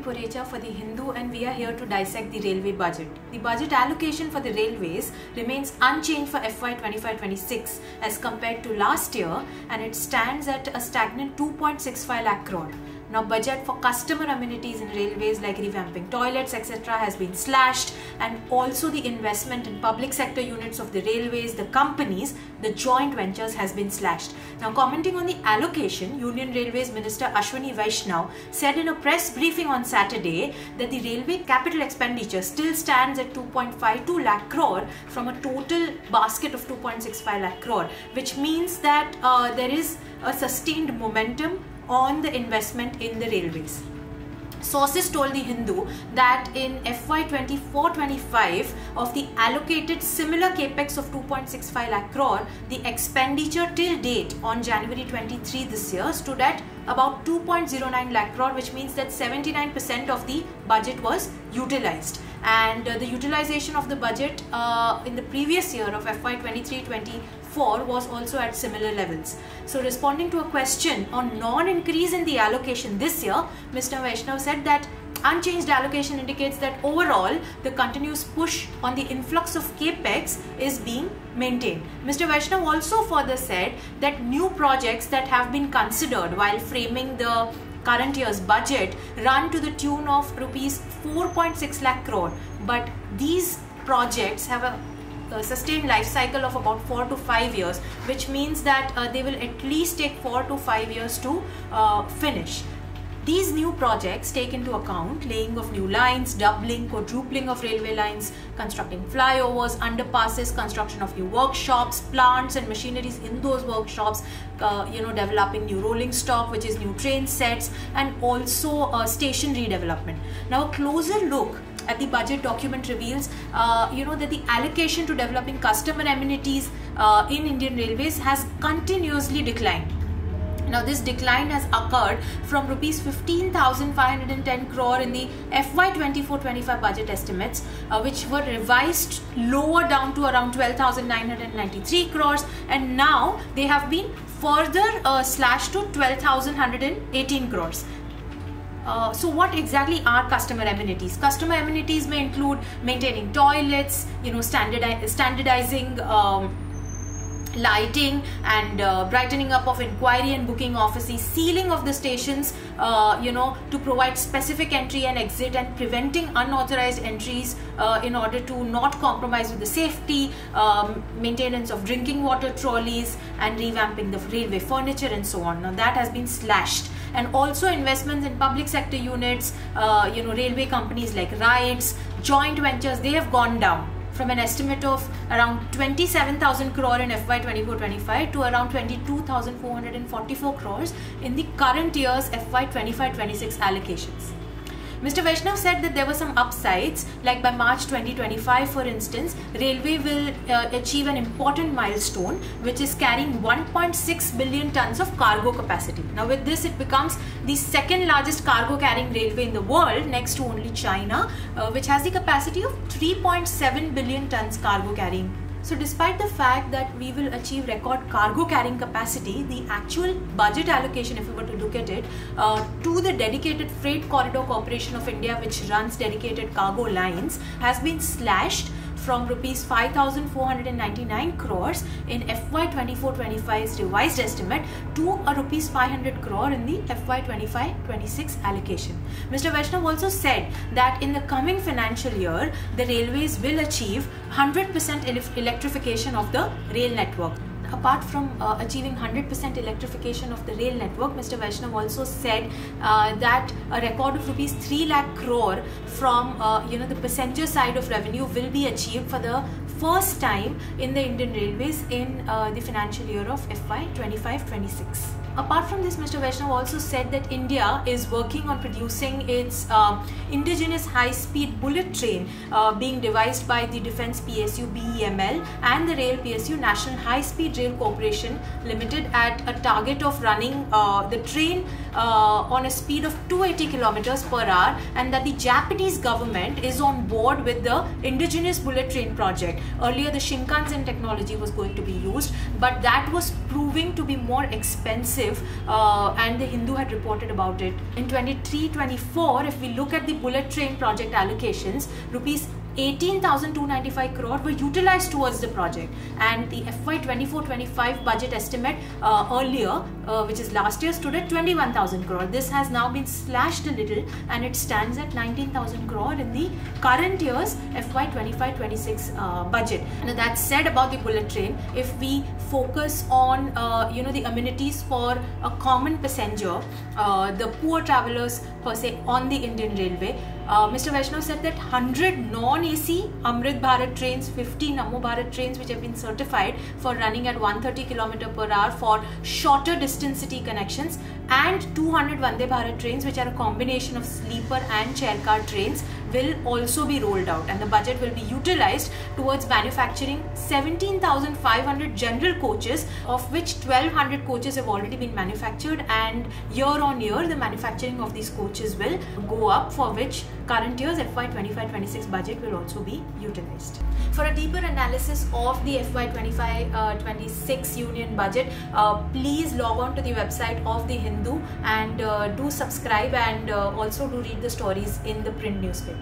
Purecha for The Hindu, and we are here to dissect the railway budget. The budget allocation for the railways remains unchanged for FY 25-26 as compared to last year, and it stands at a stagnant 2.65 lakh crore. Now, budget for customer amenities in railways like revamping toilets, etc. has been slashed, and also the investment in public sector units of the railways, the companies, the joint ventures has been slashed. Now, commenting on the allocation, Union Railways Minister Ashwini Vaishnaw said in a press briefing on Saturday that the railway capital expenditure still stands at 2.52 lakh crore from a total basket of 2.65 lakh crore, which means that there is a sustained momentum on the investment in the railways. Sources told The Hindu that in FY 24-25 of the allocated similar capex of 2.65 lakh crore, the expenditure till date on January 23 this year stood at about 2.09 lakh crore, which means that 79% of the budget was utilized. And the utilization of the budget in the previous year of FY 23-24 was also at similar levels. So, responding to a question on non-increase in the allocation this year, Mr. Vaishnaw said that unchanged allocation indicates that overall the continuous push on the influx of capex is being maintained. Mr. Vaishnaw also further said that new projects that have been considered while framing the current year's budget run to the tune of rupees 4.6 lakh crore, but these projects have a sustained life cycle of about 4 to 5 years, which means that they will at least take 4 to 5 years to finish. These new projects take into account laying of new lines, doubling, quadrupling of railway lines, constructing flyovers, underpasses, construction of new workshops, plants and machineries in those workshops, developing new rolling stock, which is new train sets, and also station redevelopment. Now, a closer look at the budget document reveals, that the allocation to developing customer amenities in Indian Railways has continuously declined. Now, this decline has occurred from rupees 15,510 crore in the FY 24-25 budget estimates, which were revised lower down to around 12,993 crores, and now they have been further slashed to 12,118 crores. So what exactly are customer amenities? Customer amenities may include maintaining toilets, standardizing lighting and brightening up of inquiry and booking offices, sealing of the stations, to provide specific entry and exit, and preventing unauthorized entries in order to not compromise with the safety, maintenance of drinking water trolleys, and revamping the railway furniture and so on. Now, that has been slashed. And also investments in public sector units, railway companies like rides, joint ventures, they have gone down from an estimate of around 27,000 crore in FY 24-25 to around 22,444 crores in the current year's FY 25-26 allocations. Mr. Vaishnaw said that there were some upsides, like by March 2025, for instance, Railway will achieve an important milestone, which is carrying 1.6 billion tons of cargo capacity. Now, with this, it becomes the second largest cargo carrying railway in the world, next to only China, which has the capacity of 3.7 billion tons cargo carrying. So, despite the fact that we will achieve record cargo carrying capacity, the actual budget allocation, if we were to look at it, to the dedicated Freight Corridor Corporation of India, which runs dedicated cargo lines, has been slashed from rupees 5,499 crores in FY 24-25's revised estimate to a rupees 500 crore in the FY 25-26 allocation. Mr. Vaishnaw also said that in the coming financial year, the railways will achieve 100% electrification of the rail network. Apart from achieving 100% electrification of the rail network, Mr. Vaishnaw also said that a record of rupees 3 lakh crore from the passenger side of revenue will be achieved for the first time in the Indian Railways in the financial year of FY 25-26. Apart from this, Mr. Vaishnaw also said that India is working on producing its indigenous high-speed bullet train being devised by the Defence PSU BEML and the Rail PSU National High-Speed Rail Corporation Limited at a target of running the train on a speed of 280 kilometers per hour, and that the Japanese government is on board with the indigenous bullet train project. Earlier, the Shinkansen technology was going to be used, but that was proving to be more expensive massive, and the Hindu had reported about it. In 23-24, if we look at the bullet train project allocations, rupees 18,295 crore were utilized towards the project, and the FY 24-25 budget estimate earlier, which is last year, stood at 21,000 crore. This has now been slashed a little and it stands at 19,000 crore in the current year's FY 25-26 budget. Now, that said about the bullet train, if we focus on the amenities for a common passenger, the poor travelers per se on the Indian Railway, Mr. Vaishnav said that 100 non-AC Amrit Bharat trains, 50 Namo Bharat trains which have been certified for running at 130 km per hour for shorter distance city connections, and 200 Vande Bharat trains which are a combination of sleeper and chair car trains will also be rolled out, and the budget will be utilized towards manufacturing 17,500 general coaches, of which 1,200 coaches have already been manufactured, and year on year the manufacturing of these coaches will go up, for which current year's FY 25-26 budget will also be utilized. For a deeper analysis of the FY 25-26 Union budget, please log on to the website of the Hindu and do subscribe, and also do read the stories in the print newspaper.